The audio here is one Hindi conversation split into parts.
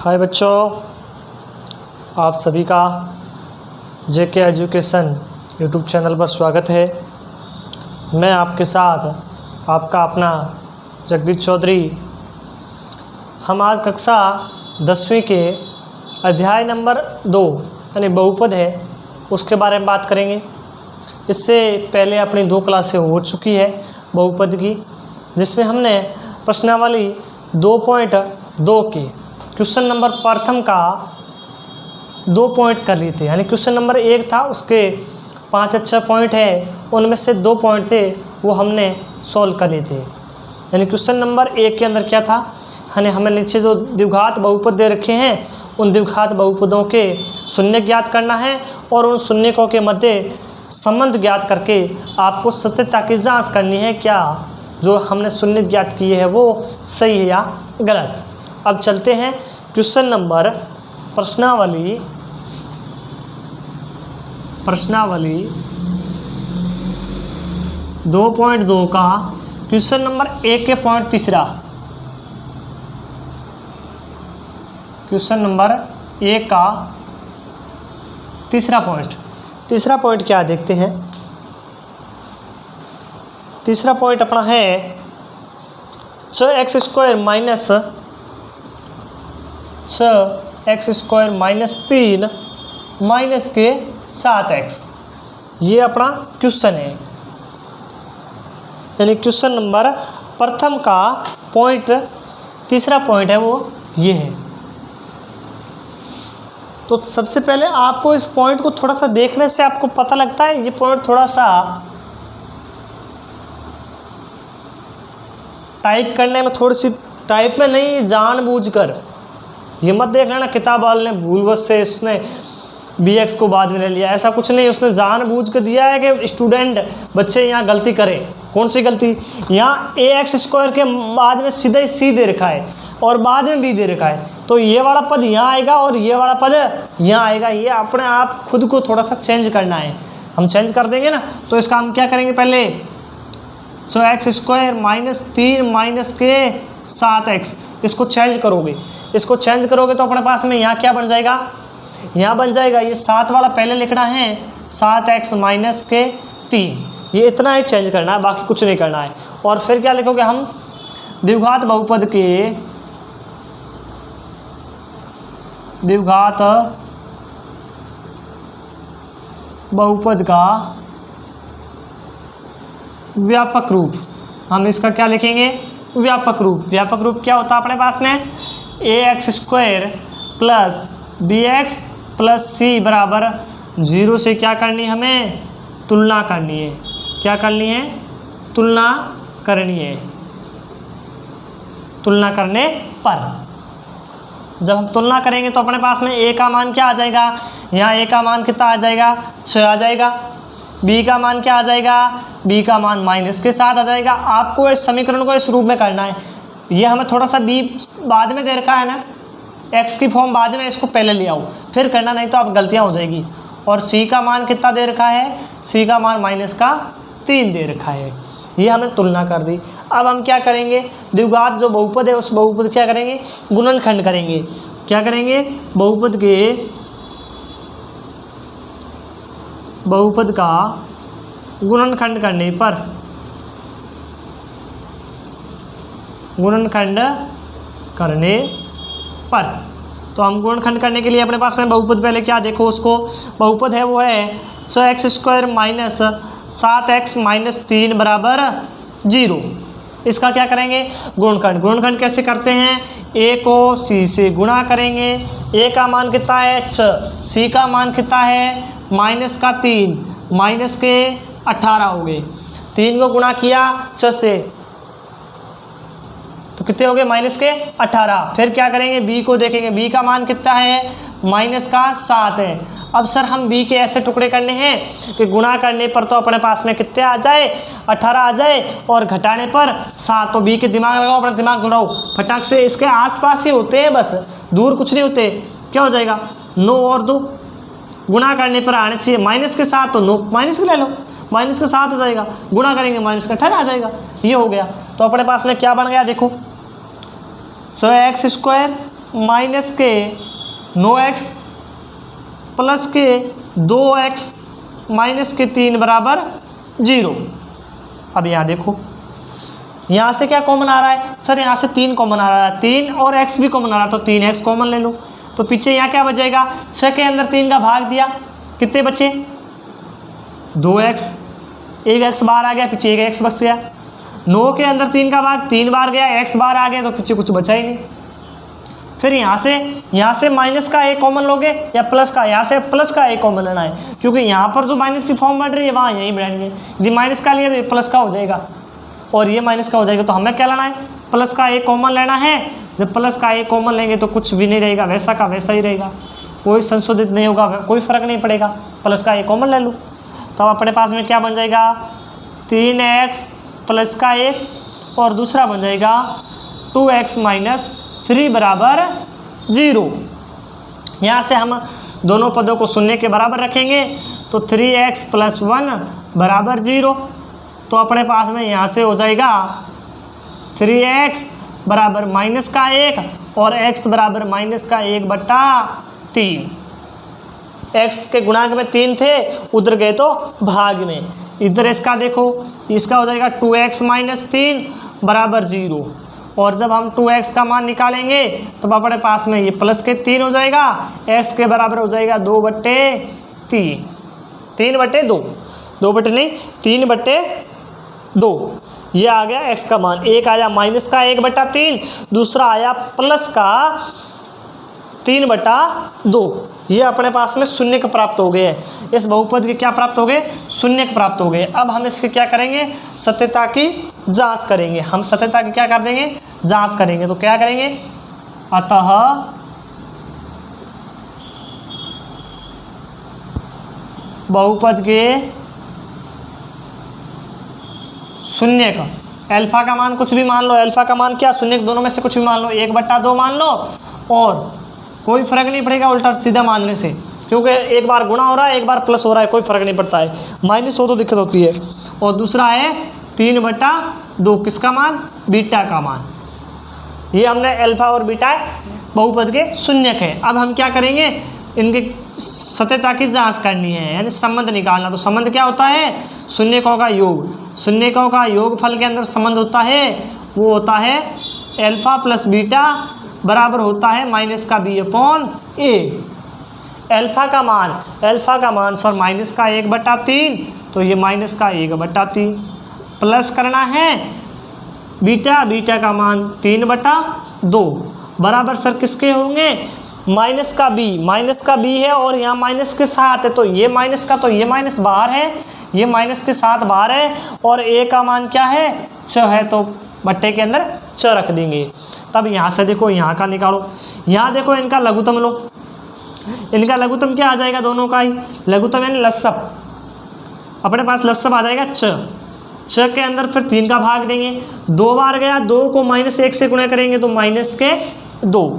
हाय बच्चों, आप सभी का जेके एजुकेशन यूट्यूब चैनल पर स्वागत है। मैं आपके साथ आपका अपना जगदीश चौधरी। हम आज कक्षा 10वीं के अध्याय नंबर 2 यानी बहुपद है उसके बारे में बात करेंगे। इससे पहले अपनी 2 क्लासें हो चुकी है बहुपद की, जिसमें हमने प्रश्नावली 2.2 के क्वेश्चन नंबर प्रथम का 2 पॉइंट कर लिए थे। यानी क्वेश्चन नंबर 1 था, उसके 5 अच्छे पॉइंट है, उनमें से 2 पॉइंट थे वो हमने सॉल्व कर लिए थे। यानी क्वेश्चन नंबर 1 के अंदर क्या था, यानी हमें नीचे जो द्विघात बहुपद दे रखे हैं उन द्विघात बहुपदों के शून्य ज्ञात करना है और उन शून्यकों के मध्य संबंध ज्ञात करके आपको सत्यता की जाँच करनी है, क्या जो हमने शून्य ज्ञात किए हैं वो सही है या गलत। अब चलते हैं क्वेश्चन नंबर प्रश्नावली 2.2 का क्वेश्चन नंबर 1 के पॉइंट तीसरा। क्वेश्चन नंबर 1 का तीसरा पॉइंट क्या देखते हैं। तीसरा पॉइंट अपना है 6x² माइनस 3 माइनस के 7x, ये अपना क्वेश्चन है। यानी क्वेश्चन नंबर प्रथम का पॉइंट तीसरा पॉइंट है वो ये है। तो सबसे पहले आपको इस पॉइंट को थोड़ा सा देखने से आपको पता लगता है ये पॉइंट थोड़ा सा टाइप करने में थोड़ी सी टाइप में नहीं, जानबूझकर। ये मत देख लेना किताब वाले ने भूलवश से उसने bx को बाद में ले लिया, ऐसा कुछ नहीं। उसने जानबूझ कर दिया है कि स्टूडेंट बच्चे यहाँ गलती करें। कौन सी गलती? यहाँ ax² के बाद में सीधा ही c दे रखा है और बाद में b दे रखा है, तो ये वाला पद यहाँ आएगा और ये वाला पद यहाँ आएगा। ये अपने आप खुद को थोड़ा सा चेंज करना है। हम चेंज कर देंगे ना, तो इसका हम क्या करेंगे, पहले 6x² माइनस 3 माइनस के 7x, इसको चेंज करोगे तो अपने पास में यहाँ क्या बन जाएगा, यहाँ बन जाएगा ये 7 वाला पहले लिखना है 7x माइनस के 3, ये इतना ही चेंज करना है, बाकी कुछ नहीं करना है। और फिर क्या लिखोगे हम, द्विघात बहुपद का व्यापक रूप। हम इसका क्या लिखेंगे, व्यापक रूप क्या होता है अपने पास में, ax² plus bx plus c बराबर 0 से क्या करनी है, हमें तुलना करनी है। क्या करनी है, तुलना करनी है। तुलना करने पर जब हम तुलना करेंगे तो अपने पास में a का मान क्या आ जाएगा, यहाँ a का मान कितना आ जाएगा, 6 आ जाएगा। b का मान क्या आ जाएगा, b का मान माइनस के 7 आ जाएगा। आपको इस समीकरण को इस रूप में करना है। ये हमें थोड़ा सा b बाद में दे रखा है ना, x की फॉर्म बाद में, इसको पहले ले आओ फिर करना, नहीं तो आप गलतियां हो जाएगी। और c का मान कितना दे रखा है, c का मान माइनस का 3 दे रखा है। ये हमने तुलना कर दी। अब हम क्या करेंगे, द्विघात जो बहुपद है उस बहुपद क्या करेंगे, गुणनखंड करेंगे। क्या करेंगे, बहुपद का गुणनखंड करने पर तो हम गुणनखंड करने के लिए अपने पास में बहुपद पहले क्या देखो, उसको बहुपद है वो है 6x² माइनस 7x माइनस 3 बराबर 0। इसका क्या करेंगे, गुणनखंड कैसे करते हैं, a को c से गुणा करेंगे। a का मान कितना है 6, c का मान कितना है माइनस का 3, माइनस के 18 हो गए। 3 को गुणा किया 6 से तो कितने हो गए, माइनस के 18। फिर क्या करेंगे, b को देखेंगे, b का मान कितना है माइनस का 7 है। अब सर हम b के ऐसे टुकड़े करने हैं कि गुणा करने पर तो अपने पास में कितने आ जाए, 18 आ जाए, और घटाने पर 7। तो b के दिमाग लगाओ, अपना दिमाग दौड़ाओ फटाक से, इसके आसपास ही होते हैं बस, दूर कुछ नहीं होते। क्या हो जाएगा, 9 और 2 गुणा करने पर आने चाहिए माइनस के 7, तो 9 माइनस के ले लो, माइनस का 7 आ जाएगा, गुणा करेंगे माइनस का 18 आ जाएगा। ये हो गया। तो अपने पास में क्या बन गया देखो, 6x² माइनस के 9x प्लस के 2x माइनस के 3 बराबर 0। अब यहाँ देखो, यहाँ से क्या कॉमन आ रहा है सर, यहाँ से 3 कॉमन आ रहा है, 3 और x भी कॉमन आ रहा है, तो 3x कॉमन ले लो। तो पीछे यहाँ क्या बच जाएगा, 6 के अंदर 3 का भाग दिया, कितने बचे 2x, एक x बाहर आ गया, पीछे एक x बच गया। 9 के अंदर 3 का भाग 3 बार गया, x बाहर आ गया, तो पीछे कुछ बचा ही नहीं। फिर यहाँ से माइनस का एक कॉमन लोगे या प्लस का, यहाँ से प्लस का एक कॉमन लेना है, क्योंकि यहाँ पर जो माइनस की फॉर्म बन रही है वहाँ यहीं बढ़ाएंगे। यदि माइनस का लिया तो ये प्लस का हो जाएगा और ये माइनस का हो जाएगा, तो हमें क्या लेना है, प्लस का एक कॉमन लेना है। जब प्लस का एक कॉमन लेंगे तो कुछ भी नहीं रहेगा, वैसा का वैसा ही रहेगा, कोई संशोधित नहीं होगा, कोई फर्क नहीं पड़ेगा। प्लस का एक कॉमन ले लो तो अपने पास में क्या बन जाएगा, 3x प्लस का 1 और दूसरा बन जाएगा 2x माइनस 3 बराबर 0। यहाँ से हम दोनों पदों को शून्य के बराबर रखेंगे तो 3x प्लस 1 बराबर 0। तो अपने पास में यहाँ से हो जाएगा 3x बराबर माइनस का 1 और x बराबर माइनस का 1/3। x के गुणांक में 3 थे, उधर गए तो भाग में। इधर इसका देखो, इसका हो जाएगा 2x माइनस 3 बराबर 0। और जब हम 2x का मान निकालेंगे तो अपने पास में ये प्लस के 3 हो जाएगा, x के बराबर हो जाएगा 2/3, 3/2, 2 नहीं 3/2। ये आ गया x का मान। एक आया माइनस का 1/3, दूसरा आया प्लस का 3/2। ये अपने पास में शून्य के प्राप्त हो गए हैं। इस बहुपद के क्या प्राप्त हो गए, शून्य के प्राप्त हो गए। अब हम इसके क्या करेंगे, सत्यता की जांच करेंगे। हम सत्यता की क्या कर देंगे, जांच करेंगे। तो क्या करेंगे, अतः बहुपद के शून्य का अल्फा का मान कुछ भी मान लो, अल्फा का मान क्या, शून्य दोनों में से कुछ भी मान लो, 1/2 मान लो, और कोई फर्क नहीं पड़ेगा उल्टा सीधा मानने से, क्योंकि एक बार गुणा हो रहा है एक बार प्लस हो रहा है, कोई फर्क नहीं पड़ता है। माइनस हो तो दिक्कत होती है। और दूसरा है 3/2, किसका मान, बीटा का मान। ये हमने अल्फा और बीटा बहुपद के शून्यक है। अब हम क्या करेंगे, इनके सत्यता की जांच करनी है, यानी संबंध निकालना। तो संबंध क्या होता है, शून्यकों का योग। शून्यकों का योगफल के अंदर संबंध होता है, वो होता है अल्फा प्लस बीटा बराबर होता है माइनस का b/a। अल्फा का मान सर माइनस का 1/3, तो ये माइनस का 1/3 प्लस करना है बीटा का मान 3/2 बराबर सर किसके होंगे, माइनस का b है और यहाँ माइनस के साथ है, तो ये माइनस का, तो ये माइनस बाहर है, ये माइनस के साथ बाहर है, और a का मान क्या है, 6 है, तो बट्टे के अंदर 6 रख देंगे। तब यहाँ से देखो, यहाँ का निकालो, यहाँ देखो इनका लघुत्तम लो। इनका लघुत्तम क्या आ जाएगा, दोनों का ही लघुत्तम यानी लसप। अपने पास लसप आ जाएगा 6 के अंदर फिर 3 का भाग देंगे, 2 बार गया, 2 को -1 से गुणा करेंगे तो -2।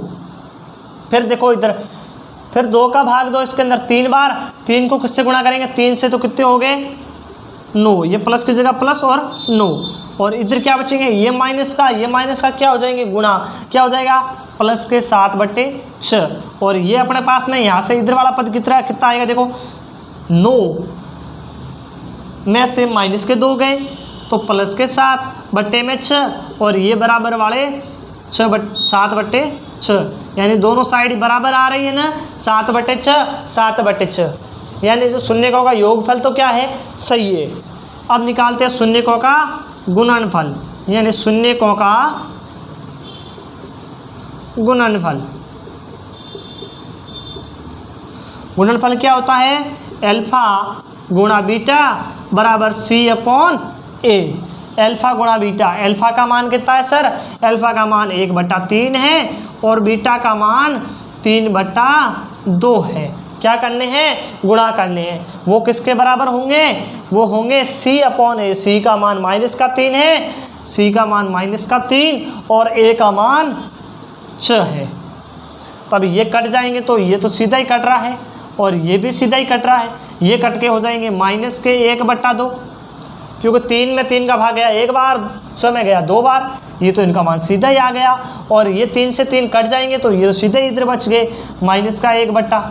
फिर देखो इधर, फिर 2 का भाग 2 इसके अंदर 3 बार, 3 को किससे गुणा करेंगे, 3 से, तो कितने हो गए 9। ये प्लस की जगह प्लस और 9, और इधर क्या बचेंगे, ये माइनस का क्या हो जाएंगे, गुणा, क्या हो जाएगा, प्लस के 7/6। और ये अपने पास में यहाँ से इधर वाला पद कितना आएगा, देखो 9 में से माइनस के 2 गए तो प्लस के 7/6, और ये बराबर वाले 7/6, यानी दोनों साइड बराबर आ रही है ना, 7/6, यानी जो शून्यकों का योगफल तो क्या है, सही है। अब निकालते हैं शून्यकों का गुणनफल, यानी शून्यकों का गुणनफल क्या होता है, अल्फा गुणा बीटा बराबर c/a। अल्फा गुणा बीटा, अल्फा का मान कितना है सर, अल्फा का मान 1/3 है और बीटा का मान 3/2 है। क्या करने हैं, गुणा करने हैं। वो किसके बराबर होंगे, वो होंगे c/a। c का मान -3 है, c का मान -3 और a का मान 6 है। तब ये कट जाएंगे, तो ये तो सीधा ही कट रहा है और ये भी सीधा ही कट रहा है, ये कट के हो जाएंगे -1/2। क्योंकि 3 में 3 का भाग गया एक बार, 6 में गया 2 बार, ये तो इनका मान सीधा ही आ गया। और ये 3 से 3 कट जाएंगे तो ये तो सीधे ही इधर बच गए -1/,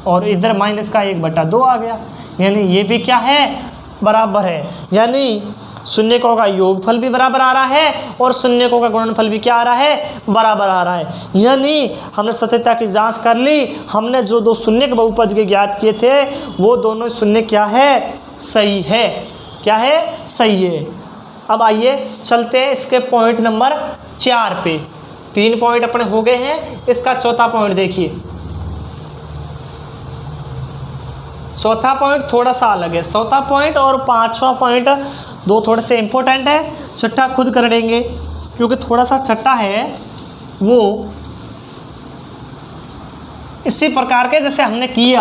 और इधर -1/2 आ गया। यानी ये भी क्या है, बराबर है। यानी शून्यकों का योगफल भी बराबर आ रहा है और शून्यकों का गुणनफल भी क्या आ रहा है, बराबर आ रहा है। यानी हमने सत्यता की जांच कर ली, हमने जो 2 शून्यक बहुपद के ज्ञात किए थे वो दोनों शून्य क्या है, सही है। क्या है, सही है। अब आइए चलते हैं इसके पॉइंट नंबर 4 पे। 3 पॉइंट अपने हो गए हैं, इसका चौथा पॉइंट देखिए। चौथा पॉइंट थोड़ा सा अलग है। चौथा पॉइंट और 5वां पॉइंट दो थोड़े से इम्पोर्टेंट है, छठा खुद कर लेंगे क्योंकि थोड़ा सा छठा है वो इसी प्रकार के जैसे हमने किए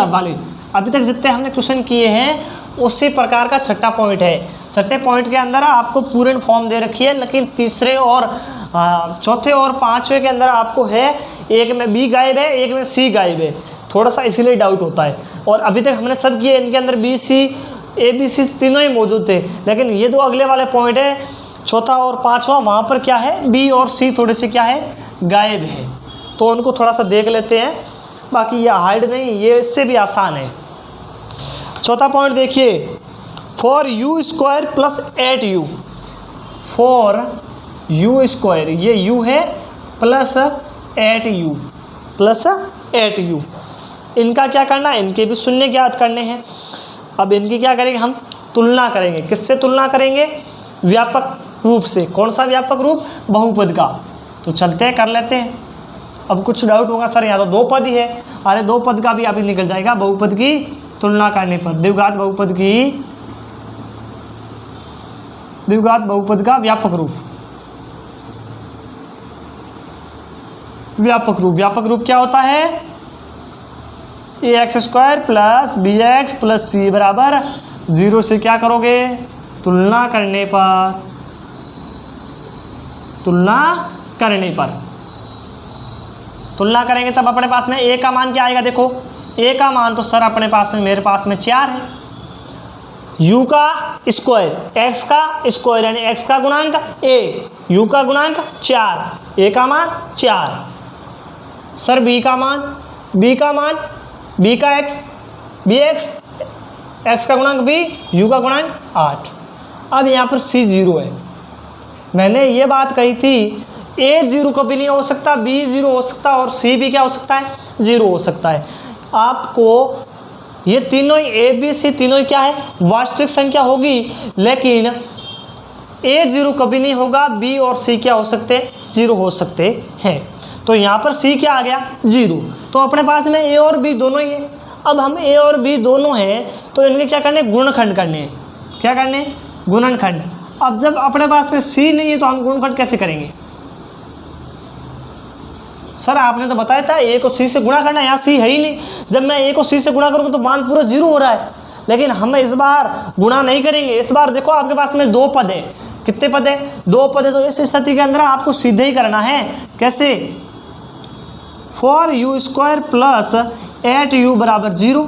अभी तक जितने हमने क्वेश्चन किए हैं उसी प्रकार का छठा पॉइंट है। छठे पॉइंट के अंदर आपको पूर्ण फॉर्म दे रखी है, लेकिन तीसरे और चौथे और 5वें के अंदर आपको है, एक में बी गायब है, एक में सी गायब है, थोड़ा सा इसीलिए डाउट होता है। और अभी तक हमने सब किए, इनके अंदर B C A B C तीनों ही मौजूद थे, लेकिन ये 2 अगले वाले पॉइंट है, चौथा और 5वां, वहाँ पर क्या है, बी और सी थोड़े से क्या है, गायब है। तो उनको थोड़ा सा देख लेते हैं, बाकी ये हार्ड नहीं, ये इससे भी आसान है। चौथा पॉइंट देखिए, for you square plus 8u, for you square, ये u है, प्लस 8u, इनका क्या करना है, इनके भी शून्य ज्ञात करने हैं। अब इनकी क्या करेंगे, हम तुलना करेंगे। किससे तुलना करेंगे, व्यापक रूप से। कौन सा व्यापक रूप, बहुपद का। तो चलते हैं, कर लेते हैं। अब कुछ डाउट होगा, सर यहाँ तो 2 पद ही है। अरे 2 पद का भी अभी निकल जाएगा बहुपद की तुलना करने पर। द्विघात बहुपद का व्यापक रूप। व्यापक रूप क्या होता है, ax² plus bx plus c बराबर 0 से क्या करोगे, तुलना करने तुलना करेंगे तब अपने पास में a का मान क्या आएगा। देखो a का मान तो सर अपने पास में, मेरे पास में 4 है। u का स्क्वायर, x का स्क्वायर यानी x का गुणांक a, u का गुणांक 4, a का मान 4। सर b का मान b का x, bx, x का गुणांक b, u का गुणांक 8। अब यहाँ पर c 0 है। मैंने ये बात कही थी, a 0 कभी नहीं हो सकता, b 0 हो सकता और c भी क्या हो सकता है, 0 हो सकता है। आपको ये तीनों ही a b c तीनों ही क्या है, वास्तविक संख्या होगी, लेकिन a 0 कभी नहीं होगा, b और c क्या हो सकते हैं, 0 हो सकते हैं। तो यहाँ पर c क्या आ गया, 0। तो अपने पास में a और b दोनों ही है। अब हम a और b दोनों हैं तो इनके क्या करने, गुणनखंड करने हैं। क्या करने, गुणनखंड। अब जब अपने पास में c नहीं है तो हम गुणनखंड कैसे करेंगे। सर आपने तो बताया था a को c से गुणा करना, यहाँ c है ही नहीं। जब मैं a को c से गुणा करूँगा तो मान पूरा 0 हो रहा है, लेकिन हम इस बार गुणा नहीं करेंगे। इस बार देखो आपके पास में 2 पद है। कितने पद है, 2 पद है। तो इस स्थिति के अंदर आपको सीधे ही करना है। कैसे, for you square plus 8u बराबर 0।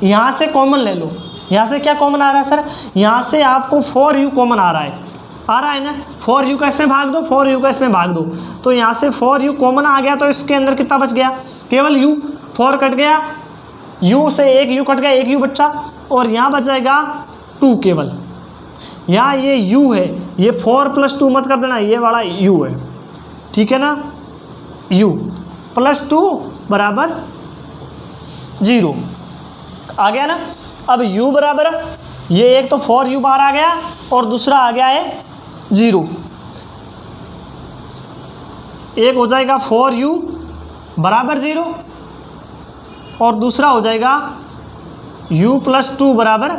यहाँ से कॉमन ले लो। यहाँ से क्या कॉमन आ रहा है सर, यहाँ से आपको 4u कॉमन आ रहा है ना। 4u का इसमें भाग दो, 4u का इसमें भाग दो, तो यहाँ से 4u कॉमन आ गया। तो इसके अंदर कितना बच गया, केवल u। 4 कट गया, u से 1u कट गया, 1u बच्चा, और यहाँ बच जाएगा 2 केवल। यहाँ ये u है, ये 4 + 2 मत कर देना, ये वाला u है, ठीक है ना। u + 2 बराबर 0 आ गया ना। अब u बराबर, ये एक तो 4u बाहर आ गया और दूसरा आ गया है 0। एक हो जाएगा 4u बराबर 0 और दूसरा हो जाएगा u + 2 बराबर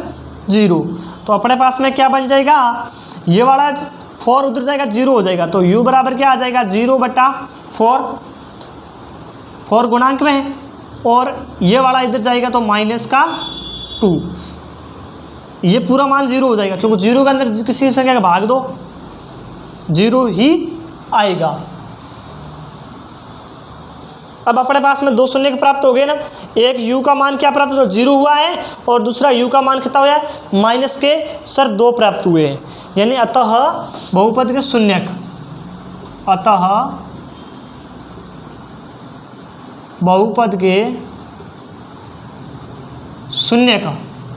0। तो अपने पास में क्या बन जाएगा, ये वाला 4 उधर जाएगा, 0 हो जाएगा। तो u बराबर क्या आ जाएगा, 0/4। 4 गुणांक में है और ये वाला इधर जाएगा तो -2। ये पूरा मान 0 हो जाएगा, क्योंकि 0 के अंदर किसी संख्या का भाग दो 0 ही आएगा। अब अपने पास में 2 शून्य के प्राप्त हो गए ना, एक u का मान क्या प्राप्त हुआ, 0 हुआ है, और दूसरा u का मान कितना हुआ है, माइनस के सर 2 प्राप्त हुए हैं। यानी अतः बहुपद के शून्यक, अतः बहुपद के शून्यक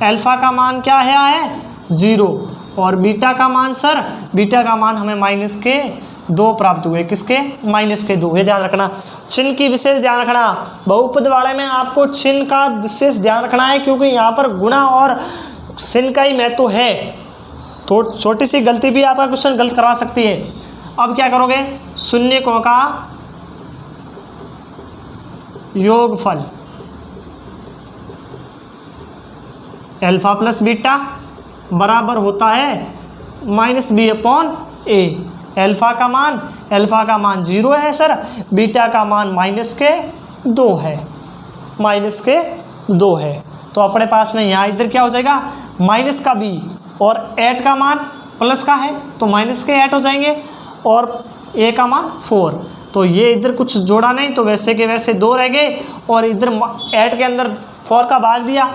अल्फा का मान क्या है 0, और बीटा का मान सर, बीटा का मान हमें माइनस के 2 प्राप्त हुए। किसके, माइनस के 2। ये ध्यान रखना, चिन्ह की विशेष ध्यान रखना, बहुपद वाले में आपको चिन्ह का विशेष ध्यान रखना है, क्योंकि यहाँ पर गुणा और चिन्ह का ही महत्व है। तो छोटी सी गलती भी आपका क्वेश्चन गलत करवा सकती है। अब क्या करोगे, शून्यकों का योगफल अल्फा प्लस बीटा बराबर होता है माइनस बी अपॉन ए। अल्फा का मान 0 है सर, बीटा का मान माइनस के 2 है, माइनस के 2 है। तो अपने पास में यहाँ इधर क्या हो जाएगा, माइनस का बी, और 8 का मान प्लस का है तो माइनस के 8 हो जाएंगे, और ए का मान 4। तो ये इधर कुछ जोड़ा नहीं, तो वैसे के वैसे 2 रह गए, और इधर 8 के अंदर 4 का भाग दिया,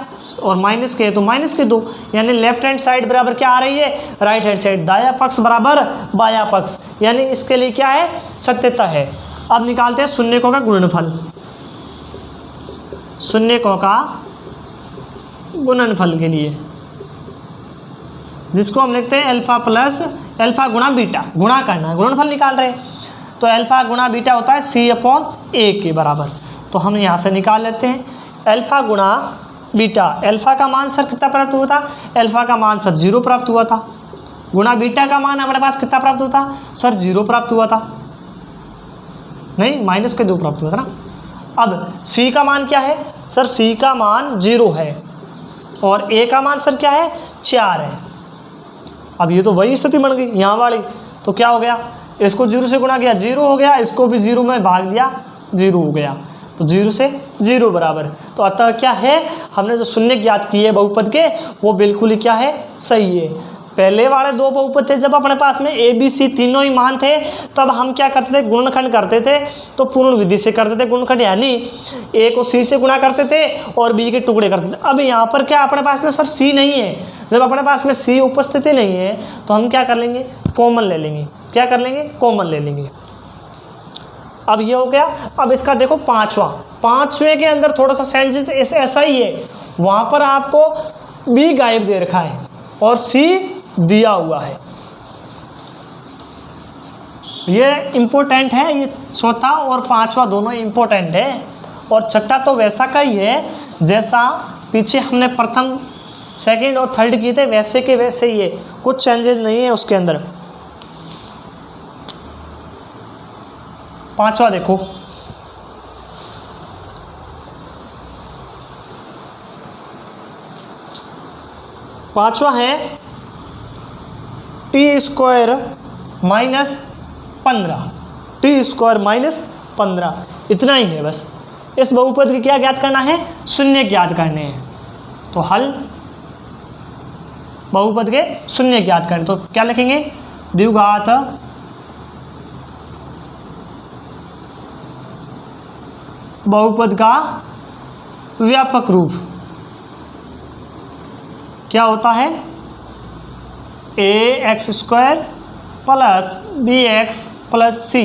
और माइनस के तो माइनस के 2, यानी लेफ्ट हैंड साइड बराबर क्या आ रही है, राइट हैंड साइड। दाया पक्ष बराबर बाया पक्ष, यानी इसके लिए क्या है, सत्यता है। अब निकालते हैं शून्यकों का गुणनफल। शून्यकों का गुणनफल के लिए, जिसको हम लिखते हैं अल्फा प्लस अल्फा गुणा बीटा, गुणा करना है, गुणनफल निकाल रहे हैं। तो अल्फा गुणा बीटा होता है c अपॉन a के बराबर। तो हम यहाँ से निकाल लेते हैं अल्फा गुणा बीटा। अल्फा का मान सर कितना प्राप्त हुआ था, अल्फा का मान सर 0 प्राप्त हुआ था, गुणा बीटा का मान हमारे पास कितना प्राप्त हुआ था सर, 0 प्राप्त हुआ था, नहीं माइनस के 2 प्राप्त हुआ था ना। अब c का मान क्या है सर, c का मान 0 है, और a का मान सर क्या है, 4 है। अब ये तो वही स्थिति बन गई यहाँ वाली, तो क्या हो गया, इसको 0 से गुणा किया 0 हो गया, इसको भी 0 में भाग दिया 0 हो गया, तो 0 से 0 बराबर। तो अतः क्या है, हमने जो शून्य ज्ञात किए बहुपद के वो बिल्कुल ही क्या है, सही है। पहले वाले 2 बहुपद थे जब अपने पास में ए बी सी तीनों ही मान थे, तब हम क्या करते थे, गुणनखंड करते थे, तो पूर्ण विधि से करते थे गुणनखंड, यानी ए को सी से गुणा करते थे और बी के टुकड़े करते थे। अब यहाँ पर क्या अपने पास में सर सी नहीं है, जब अपने पास में सी उपस्थिति नहीं है तो हम क्या कर लेंगे, कॉमन ले लेंगे। क्या कर लेंगे, कॉमन ले लेंगे। अब ये हो गया। अब इसका देखो पाँचवें के अंदर थोड़ा सा सेंस ऐसा ही है, वहाँ पर आपको बी गायब दे रखा है और सी दिया हुआ है। ये इम्पोर्टेंट है, ये चौथा और 5वां दोनों इम्पोर्टेंट है, और छठा तो वैसा का ही है जैसा पीछे हमने प्रथम सेकंड और थर्ड किए थे, वैसे के वैसे ही है, कुछ चेंजेस नहीं है उसके अंदर। 5वां देखो, पांचवा है T square minus 15, T square minus 15, इतना ही है बस। इस बहुपद की क्या ज्ञात करना है, शून्य ज्ञात करने हैं। तो हल बहुपद के शून्य ज्ञात करने, तो क्या लिखेंगे, द्विघात बहुपद का व्यापक रूप क्या होता है, A X square plus B X plus C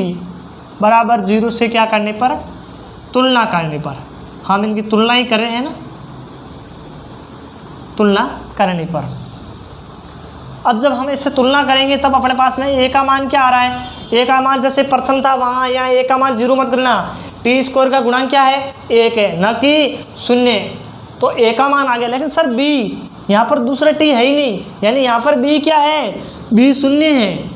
बराबर 0 से क्या करने पर, तुलना करने पर। हम इनकी तुलना ही कर रहे हैं ना, तुलना करने पर। अब जब हम इससे तुलना करेंगे तब अपने पास में ए का मान क्या आ रहा है, ए का मान जैसे प्रथम था वहाँ, यहाँ ए का मान 0 मत करना, टी स्क्वायर का गुणांक क्या है 1 है, न कि 0, तो ए का मान आ गया। लेकिन सर बी, यहाँ पर दूसरा टी है ही नहीं, यानी यहाँ पर बी क्या है, बी 0 है।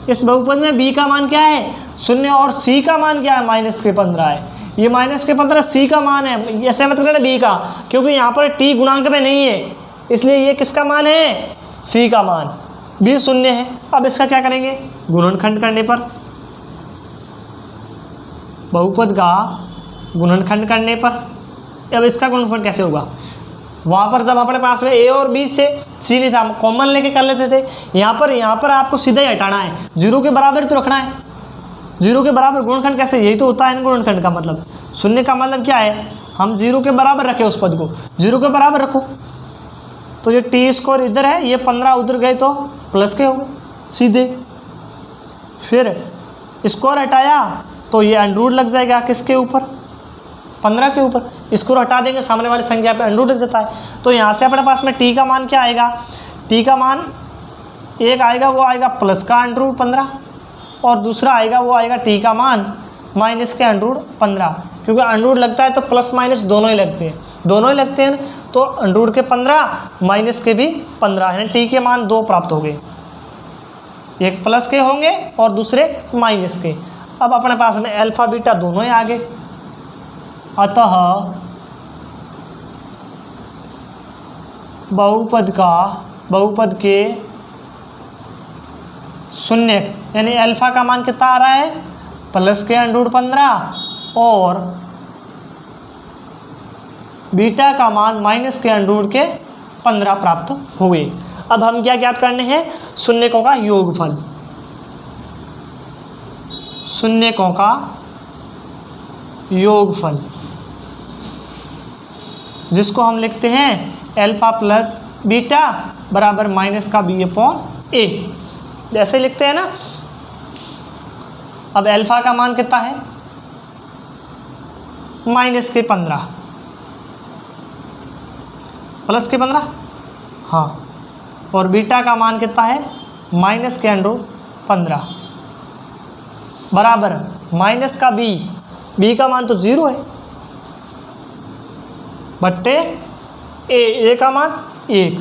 इस बहुपद में बी का मान क्या है 0, और सी का मान क्या है माइनस के 15 है। ये माइनस के 15 सी का मान है, ऐसे मत करना बी का, क्योंकि यहाँ पर टी गुणांक में नहीं है, इसलिए ये किसका मान है, सी का मान, बी 0 है। अब इसका क्या करेंगे, गुणनखंड करने पर, बहुपद का गुणनखंड करने पर। अब इसका गुणनखंड कैसे होगा, वहाँ पर जब अपने पास में ए और बी से सी नहीं था, कॉमन लेके कर लेते थे। यहाँ पर आपको सीधा ही हटाना है, 0 के बराबर तो रखना है, जीरो के बराबर गुणनखंड कैसे, यही तो होता है गुणनखंड का मतलब। शून्य का मतलब क्या है, हम जीरो के बराबर रखें उस पद को, जीरो के बराबर रखो। तो ये टी स्क्वायर इधर है, ये 15 उधर गए तो प्लस के हो गए सीधे। फिर स्क्वायर हटाया तो ये अंडरूट लग जाएगा किसके ऊपर, 15 के ऊपर। स्क्वायर हटा देंगे सामने वाली संख्या पे अंडरूट लग जाता है। तो यहाँ से अपने पास में टी का मान क्या आएगा, टी का मान एक आएगा, वो आएगा प्लस का अंडरूट 15, और दूसरा आएगा वो आएगा टी का मान माइनस के अंडरूट 15, क्योंकि अंडरूट लगता है तो प्लस माइनस दोनों ही लगते हैं, दोनों ही लगते हैं। तो अंडरूट के 15 माइनस के भी 15, यानी टी के मान 2 प्राप्त हो गए, एक प्लस के होंगे और दूसरे माइनस के। अब अपने पास में अल्फा बीटा दोनों ही आ गए। अतः बहुपद के शून्य यानी अल्फा का मान कितना आ रहा है, प्लस के अंडरूट 15 और बीटा का मान माइनस के अंडरूट के 15 प्राप्त हुए। अब हम क्या ज्ञात करने हैं, शून्यकों का योगफल। शून्यकों का योगफल जिसको हम लिखते हैं अल्फा प्लस बीटा बराबर माइनस का बी अपॉन ए, जैसे लिखते हैं ना। अब अल्फा का मान कितना है, माइनस के 15 प्लस के 15, हाँ, और बीटा का मान कितना है, माइनस के अंडरूट 15 बराबर माइनस का बी का मान तो 0 है बट्टे ए का मान 1।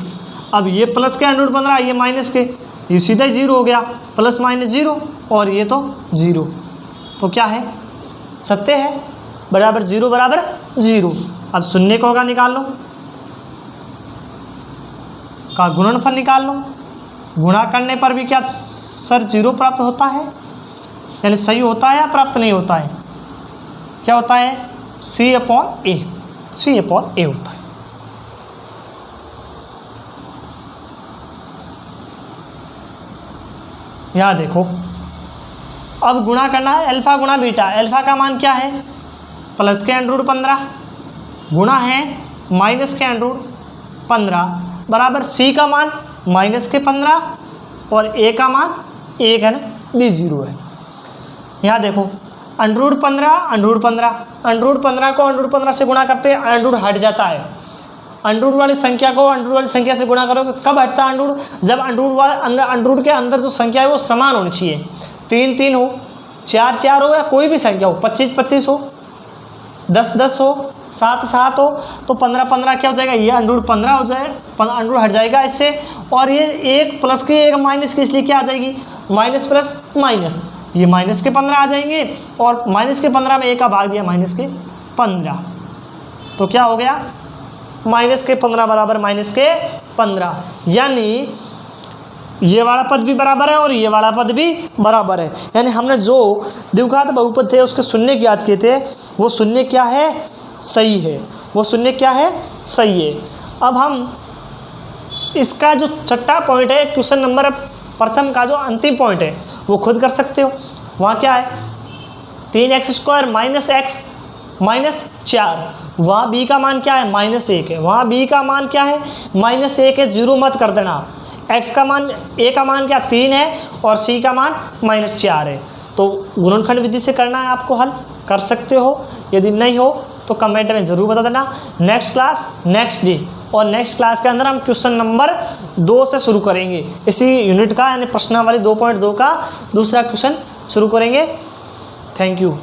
अब ये प्लस के अंडरूट 15, ये माइनस के, ये सीधा ही 0 हो गया, प्लस माइनस 0 और ये तो 0, तो क्या है, सत्य है, बराबर 0 बराबर 0। अब शून्यकों का निकाल लो, का गुणनफल निकाल लो। गुणा करने पर भी क्या सर 0 प्राप्त होता है, यानी सही होता है या प्राप्त नहीं होता है, क्या होता है, सी अपॉन ए होता है। यहाँ देखो, अब गुणा करना है अल्फा गुणा बीटा। अल्फा का मान क्या है, प्लस के अंडरूट 15 गुणा है माइनस के अंडरूट 15 बराबर सी का मान माइनस के 15 और ए का मान 1 है ना, बी 0 है। यहाँ देखो अंडरूट 15 अंडरूट 15 को अंडरूट 15 से गुणा करते हैं, अंडरूट हट जाता है। अंडरूट वाली संख्या को अंडरूट वाली संख्या से गुणा करोगे, कब हटता है अंडरूट, जब अंडरूट के अंदर जो संख्या है वो समान होनी चाहिए, 3 3 हो, 4 4 हो, या कोई भी संख्या हो, 25 25 हो, 10 10 हो, 7 7 हो, तो 15 15 क्या हो जाएगा, ये अंडरूट 15 हो जाए, अंडरूट हट जाएगा इससे। और ये एक प्लस की एक माइनस की, इसलिए क्या आ जाएगी, माइनस प्लस माइनस, ये माइनस के 15 आ जाएंगे, और माइनस के 15 में एक का भाग दिया, माइनस के 15, तो क्या हो गया, माइनस के 15 बराबर माइनस के 15, यानी ये वाला पद भी बराबर है और ये वाला पद भी बराबर है। यानी हमने जो द्विघात बहुपद थे उसके शून्य ज्ञात किए थे, वो शून्य क्या है, सही है, वो शून्य क्या है, सही है। अब हम इसका जो छठा पॉइंट है, क्वेश्चन नंबर प्रथम का जो अंतिम पॉइंट है, वो खुद कर सकते हो। वहाँ क्या है, 3x² माइनस x माइनस 4, वहाँ b का मान क्या है, -1 है, वहाँ b का मान क्या है, -1 है, 0 मत कर देना। x का मान, a का मान क्या 3 है और c का मान -4 है। तो गुणनखंड विधि से करना है आपको, हल कर सकते हो, यदि नहीं हो तो कमेंट में ज़रूर बता देना। नेक्स्ट क्लास नेक्स्ट डे, और नेक्स्ट क्लास के अंदर हम क्वेश्चन नंबर 2 से शुरू करेंगे, इसी यूनिट का यानी प्रश्नावली 2.2 का दूसरा क्वेश्चन शुरू करेंगे। Thank you.